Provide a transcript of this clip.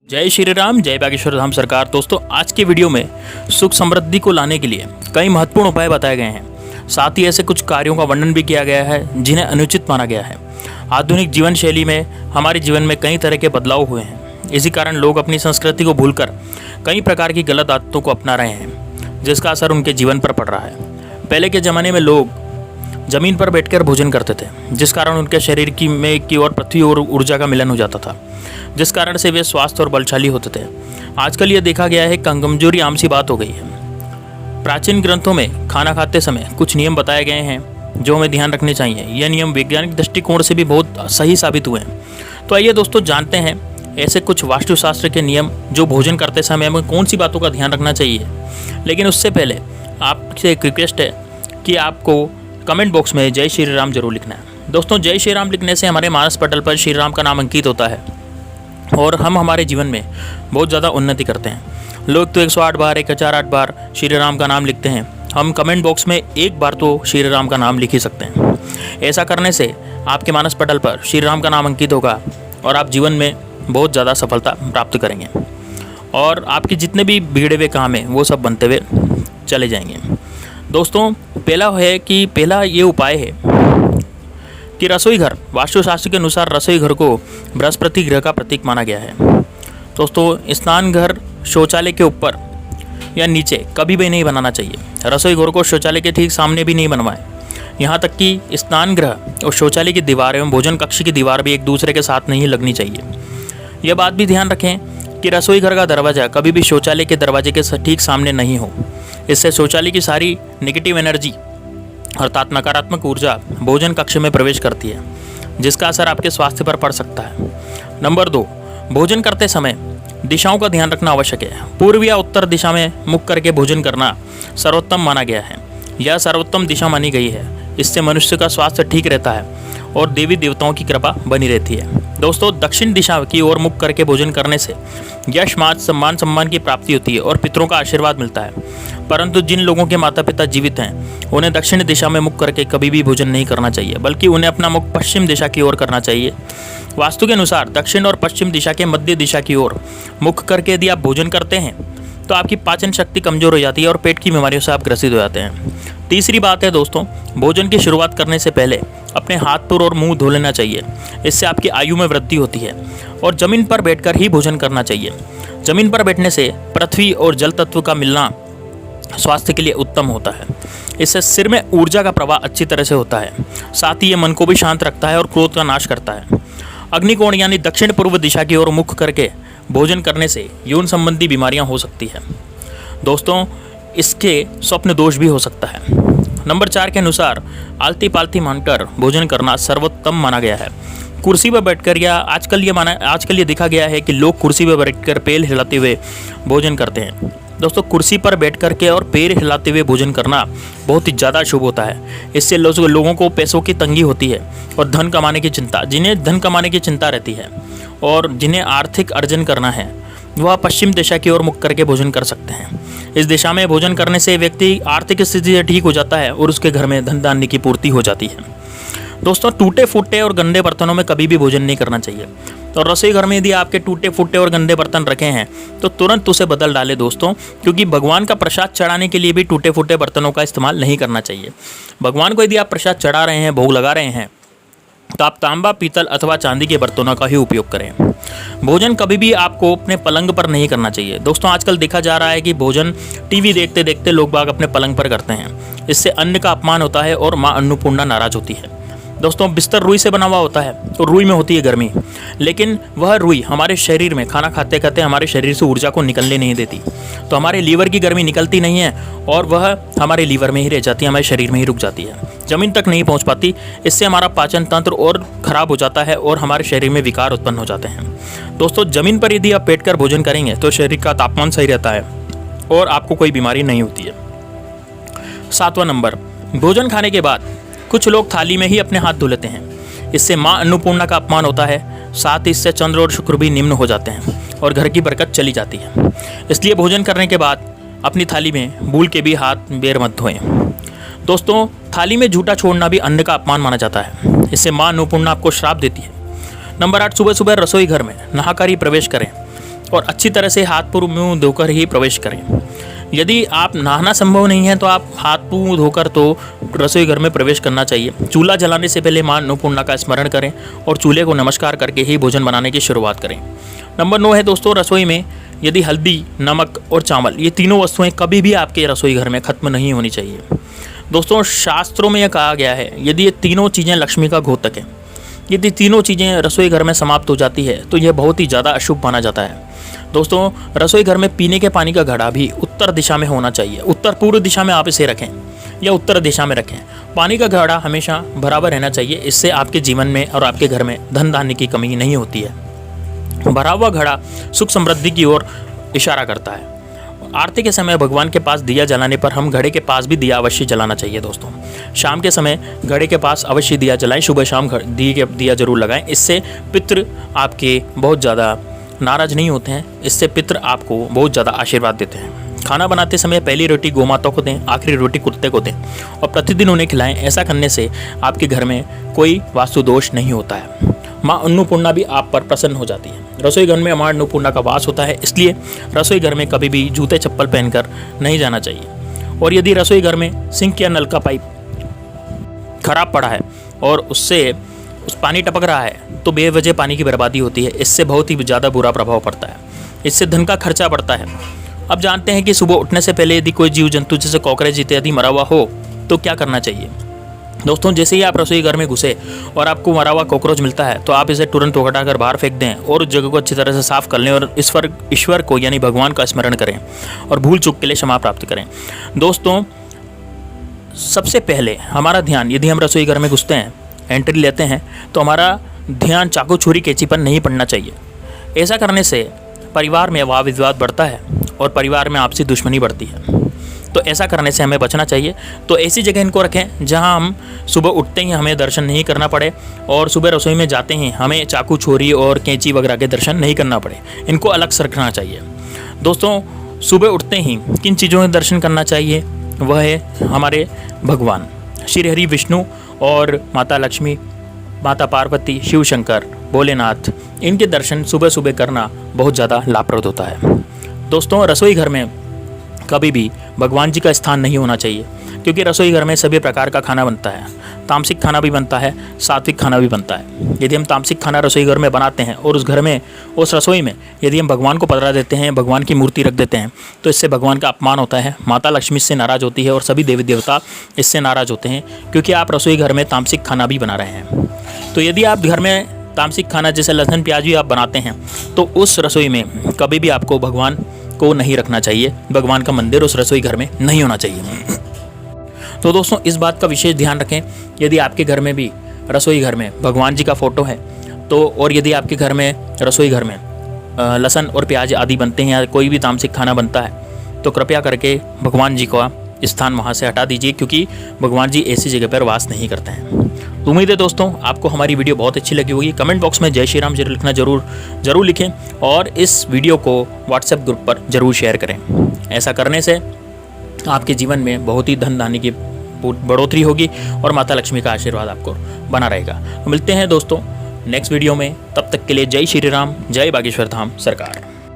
जय श्री राम, जय बागेश्वर धाम सरकार। दोस्तों, आज के वीडियो में सुख समृद्धि को लाने के लिए कई महत्वपूर्ण उपाय बताए गए हैं। साथ ही ऐसे कुछ कार्यों का वर्णन भी किया गया है जिन्हें अनुचित माना गया है। आधुनिक जीवन शैली में हमारे जीवन में कई तरह के बदलाव हुए हैं। इसी कारण लोग अपनी संस्कृति को भूलकर कई प्रकार की गलत आदतों को अपना रहे हैं, जिसका असर उनके जीवन पर पड़ रहा है। पहले के ज़माने में लोग जमीन पर बैठकर भोजन करते थे, जिस कारण उनके शरीर की और पृथ्वी और ऊर्जा का मिलन हो जाता था, जिस कारण से वे स्वस्थ और बलशाली होते थे। आजकल ये देखा गया है कमजोरी आम सी बात हो गई है। प्राचीन ग्रंथों में खाना खाते समय कुछ नियम बताए गए हैं जो हमें ध्यान रखने चाहिए। यह नियम वैज्ञानिक दृष्टिकोण से भी बहुत सही साबित हुए हैं। तो आइए दोस्तों, जानते हैं ऐसे कुछ वास्तुशास्त्र के नियम जो भोजन करते समय हमें कौन सी बातों का ध्यान रखना चाहिए। लेकिन उससे पहले आपसे एक रिक्वेस्ट है कि आपको कमेंट बॉक्स में जय श्री राम जरूर लिखना है। दोस्तों, जय श्री राम लिखने से हमारे मानस पटल पर श्री राम का नाम अंकित होता है और हम हमारे जीवन में बहुत ज़्यादा उन्नति करते हैं। लोग तो 108 बार 1008 बार श्री राम का नाम लिखते हैं। हम कमेंट बॉक्स में एक बार तो श्री राम का नाम लिख ही सकते हैं। ऐसा करने से आपके मानस पटल पर श्री राम का नाम अंकित होगा और आप जीवन में बहुत ज़्यादा सफलता प्राप्त करेंगे और आपके जितने भी बिगड़े हुए काम हैं वो सब बनते हुए चले जाएंगे। दोस्तों, पहला ये उपाय है कि रसोई घर, वास्तुशास्त्र के अनुसार रसोई घर को बृहस्पति ग्रह का प्रतीक माना गया है। दोस्तों, स्नान घर शौचालय के ऊपर या नीचे कभी भी नहीं बनाना चाहिए। रसोई घर को शौचालय के ठीक सामने भी नहीं बनवाएं। यहाँ तक कि स्नान गृह और शौचालय की दीवार एवं भोजन कक्ष की दीवार भी एक दूसरे के साथ नहीं लगनी चाहिए। यह बात भी ध्यान रखें कि रसोई घर का दरवाज़ा कभी भी शौचालय के दरवाजे के ठीक सामने नहीं हो। इससे शौचालय की सारी नेगेटिव एनर्जी अर्थात नकारात्मक ऊर्जा भोजन कक्ष में प्रवेश करती है, जिसका असर आपके स्वास्थ्य पर पड़ सकता है। नंबर 2, भोजन करते समय दिशाओं का ध्यान रखना आवश्यक है। पूर्व या उत्तर दिशा में मुख करके भोजन करना सर्वोत्तम माना गया है। यह सर्वोत्तम दिशा मानी गई है। इससे मनुष्य का स्वास्थ्य ठीक रहता है और देवी देवताओं की कृपा बनी रहती है। दोस्तों, दक्षिण दिशा की ओर मुख करके भोजन करने से यश, मान सम्मान की प्राप्ति होती है और पितरों का आशीर्वाद मिलता है। परंतु जिन लोगों के माता पिता जीवित हैं, उन्हें दक्षिण दिशा में मुख करके कभी भी भोजन नहीं करना चाहिए, बल्कि उन्हें अपना मुख पश्चिम दिशा की ओर करना चाहिए। वास्तु के अनुसार दक्षिण और पश्चिम दिशा के मध्य दिशा की ओर मुख करके यदि आप भोजन करते हैं तो आपकी पाचन शक्ति कमजोर हो जाती है और पेट की बीमारियों से आप ग्रसित हो जाते हैं। तीसरी बात है दोस्तों, भोजन की शुरुआत करने से पहले अपने हाथ पैर और मुंह धो लेना चाहिए। इससे आपकी आयु में वृद्धि होती है और जमीन पर बैठकर ही भोजन करना चाहिए। जमीन पर बैठने से पृथ्वी और जल तत्व का मिलना स्वास्थ्य के लिए उत्तम होता है। इससे सिर में ऊर्जा का प्रवाह अच्छी तरह से होता है। साथ ही ये मन को भी शांत रखता है और क्रोध का नाश करता है। अग्निकोण यानी दक्षिण पूर्व दिशा की ओर मुख करके भोजन करने से यौन संबंधी बीमारियां हो सकती है। दोस्तों, इसके स्वप्न दोष भी हो सकता है। नंबर 4 के अनुसार आलती पालती मानकर भोजन करना सर्वोत्तम माना गया है। कुर्सी पर बैठकर या आजकल ये देखा गया है कि लोग कुर्सी पर बैठकर पैर हिलाते हुए भोजन करते हैं। दोस्तों, कुर्सी पर बैठ करके और पैर हिलाते हुए भोजन करना बहुत ही ज़्यादा शुभ होता है। इससे लोगों को पैसों की तंगी होती है और जिन्हें धन कमाने की चिंता रहती है और जिन्हें आर्थिक अर्जन करना है, वह पश्चिम दिशा की ओर मुख करके भोजन कर सकते हैं। इस दिशा में भोजन करने से व्यक्ति आर्थिक स्थिति से ठीक हो जाता है और उसके घर में धन धान्य की पूर्ति हो जाती है। दोस्तों, टूटे फूटे और गंदे बर्तनों में कभी भी भोजन नहीं करना चाहिए। तो रसोई घर में यदि आपके टूटे फूटे और गंदे बर्तन रखे हैं तो तुरंत उसे बदल डालें दोस्तों, क्योंकि भगवान का प्रसाद चढ़ाने के लिए भी टूटे फूटे बर्तनों का इस्तेमाल नहीं करना चाहिए। भगवान को यदि आप प्रसाद चढ़ा रहे हैं, भोग लगा रहे हैं, तो आप तांबा, पीतल अथवा चांदी के बर्तनों का ही उपयोग करें। भोजन कभी भी आपको अपने पलंग पर नहीं करना चाहिए। दोस्तों, आजकल देखा जा रहा है कि भोजन टीवी देखते देखते लोग बाग अपने पलंग पर करते हैं। इससे अन्न का अपमान होता है और माँ अन्नपूर्णा नाराज होती है। दोस्तों, बिस्तर रुई से बना हुआ होता है और रुई में होती है गर्मी, लेकिन वह रुई हमारे शरीर में खाना खाते खाते हमारे शरीर से ऊर्जा को निकलने नहीं देती। तो हमारे लीवर की गर्मी निकलती नहीं है और वह हमारे लीवर में ही रह जाती है, हमारे शरीर में ही रुक जाती है, जमीन तक नहीं पहुंच पाती। इससे हमारा पाचन तंत्र और खराब हो जाता है और हमारे शरीर में विकार उत्पन्न हो जाते हैं। दोस्तों, जमीन पर यदि आप बैठकर भोजन करेंगे तो शरीर का तापमान सही रहता है और आपको कोई बीमारी नहीं होती है। 7वां नंबर, भोजन खाने के बाद कुछ लोग थाली में ही अपने हाथ धो लेते हैं। इससे माँ अन्नपूर्णा का अपमान होता है। साथ ही इससे चंद्र और शुक्र भी निम्न हो जाते हैं और घर की बरकत चली जाती है। इसलिए भोजन करने के बाद अपनी थाली में भूल के भी हाथ बेर मत धोएं। दोस्तों, थाली में झूठा छोड़ना भी अन्न का अपमान माना जाता है। इससे माँ अन्नपूर्णा आपको श्राप देती है। नंबर 8, सुबह सुबह रसोई घर में नहाकर ही प्रवेश करें। और अच्छी तरह से हाथ पूर्व मुँह धोकर ही प्रवेश करें। यदि आप नहाना संभव नहीं है तो आप हाथ मुँह धोकर तो रसोई घर में प्रवेश करना चाहिए। चूल्हा जलाने से पहले माँ अन्नपूर्णा का स्मरण करें और चूल्हे को नमस्कार करके ही भोजन बनाने की शुरुआत करें। नंबर 9 है दोस्तों, रसोई में यदि हल्दी, नमक और चावल, ये तीनों वस्तुएं कभी भी आपके रसोई घर में खत्म नहीं होनी चाहिए। दोस्तों, शास्त्रों में यह कहा गया है, यदि ये तीनों चीज़ें लक्ष्मी का घोतक हैं, यदि तीनों चीज़ें रसोई घर में समाप्त हो जाती है तो यह बहुत ही ज़्यादा अशुभ माना जाता है। दोस्तों, रसोई घर में पीने के पानी का घड़ा भी उत्तर दिशा में होना चाहिए। उत्तर पूर्व दिशा में आप इसे रखें या उत्तर दिशा में रखें। पानी का घड़ा हमेशा बराबर रहना चाहिए। इससे आपके जीवन में और आपके घर में धन धान्य की कमी नहीं होती है। भरा हुआ घड़ा सुख समृद्धि की ओर इशारा करता है। आरती के समय भगवान के पास दिया जलाने पर हम घड़े के पास भी दिया अवश्य जलाना चाहिए। दोस्तों, शाम के समय घड़े के पास अवश्य दिया जलाएं। सुबह शाम दिया जरूर लगाएं। इससे पितृ आपके बहुत ज़्यादा नाराज नहीं होते हैं। इससे पितृ आपको बहुत ज़्यादा आशीर्वाद देते हैं। खाना बनाते समय पहली रोटी गोमाता को दें, आखिरी रोटी कुत्ते को दें और प्रतिदिन उन्हें खिलाएं। ऐसा करने से आपके घर में कोई वास्तु दोष नहीं होता है। माँ अन्नपूर्णा भी आप पर प्रसन्न हो जाती है। रसोई घर में माँ अन्नपूर्णा का वास होता है, इसलिए रसोई घर में कभी भी जूते चप्पल पहनकर नहीं जाना चाहिए। और यदि रसोई घर में सिंक या नल का पाइप खराब पड़ा है और उससे उस पानी टपक रहा है तो बेवजह पानी की बर्बादी होती है। इससे बहुत ही ज़्यादा बुरा प्रभाव पड़ता है। इससे धन का खर्चा बढ़ता है। अब जानते हैं कि सुबह उठने से पहले यदि कोई जीव जंतु जैसे कॉकरोच इत्यादि मरा हुआ हो तो क्या करना चाहिए। दोस्तों, जैसे ही आप रसोई घर में घुसे और आपको मरा हुआ कॉकरोच मिलता है तो आप इसे तुरंत उठाकर बाहर फेंक दें और उस जगह को अच्छी तरह से साफ कर लें और ईश्वर को यानी भगवान का स्मरण करें और भूल चूक के लिए क्षमा प्राप्त करें। दोस्तों, सबसे पहले हमारा ध्यान, यदि हम रसोई घर में घुसते हैं, एंट्री लेते हैं, तो हमारा ध्यान चाकू छुरी कैंची पर नहीं पड़ना चाहिए। ऐसा करने से परिवार में वाद विवाद बढ़ता है और परिवार में आपसी दुश्मनी बढ़ती है। तो ऐसा करने से हमें बचना चाहिए। तो ऐसी जगह इनको रखें जहां हम सुबह उठते ही हमें दर्शन नहीं करना पड़े और सुबह रसोई में जाते ही हमें चाकू छुरी और कैंची वगैरह के दर्शन नहीं करना पड़े। इनको अलग से रखना चाहिए। दोस्तों, सुबह उठते ही किन चीज़ों के दर्शन करना चाहिए, वह है हमारे भगवान श्री हरि विष्णु और माता लक्ष्मी, माता पार्वती, शिव शंकर, भोलेनाथ, इनके दर्शन सुबह सुबह करना बहुत ज़्यादा लाभप्रद होता है। दोस्तों, रसोई घर में कभी भी भगवान जी का स्थान नहीं होना चाहिए, क्योंकि रसोई घर में सभी प्रकार का खाना बनता है। तामसिक खाना भी बनता है, सात्विक खाना भी बनता है। यदि हम तामसिक खाना रसोई घर में बनाते हैं और उस घर में, उस रसोई में यदि हम भगवान को पधरा देते हैं, भगवान की मूर्ति रख देते हैं, तो इससे भगवान का अपमान होता है। माता लक्ष्मी इससे नाराज़ होती है और सभी देवी देवता इससे नाराज़ होते हैं, क्योंकि आप रसोई घर में तामसिक खाना भी बना रहे हैं। तो यदि आप घर में तामसिक खाना जैसे लहसुन प्याज भी आप बनाते हैं तो उस रसोई में कभी भी आपको भगवान को नहीं रखना चाहिए। भगवान का मंदिर उस रसोई घर में नहीं होना चाहिए। तो दोस्तों, इस बात का विशेष ध्यान रखें, यदि आपके घर में भी रसोई घर में भगवान जी का फोटो है तो, और यदि आपके घर में रसोई घर में लहसुन और प्याज आदि बनते हैं या कोई भी तामसिक खाना बनता है तो कृपया करके भगवान जी का स्थान वहाँ से हटा दीजिए, क्योंकि भगवान जी ऐसी जगह पर वास नहीं करते हैं। तो उम्मीद है दोस्तों आपको हमारी वीडियो बहुत अच्छी लगी होगी। कमेंट बॉक्स में जय श्री राम जरूर लिखना जरूर लिखें और इस वीडियो को व्हाट्सएप ग्रुप पर जरूर शेयर करें। ऐसा करने से आपके जीवन में बहुत ही धन धान्य की बढ़ोतरी होगी और माता लक्ष्मी का आशीर्वाद आपको बना रहेगा। तो मिलते हैं दोस्तों नेक्स्ट वीडियो में, तब तक के लिए जय श्री राम, जय बागेश्वर धाम सरकार।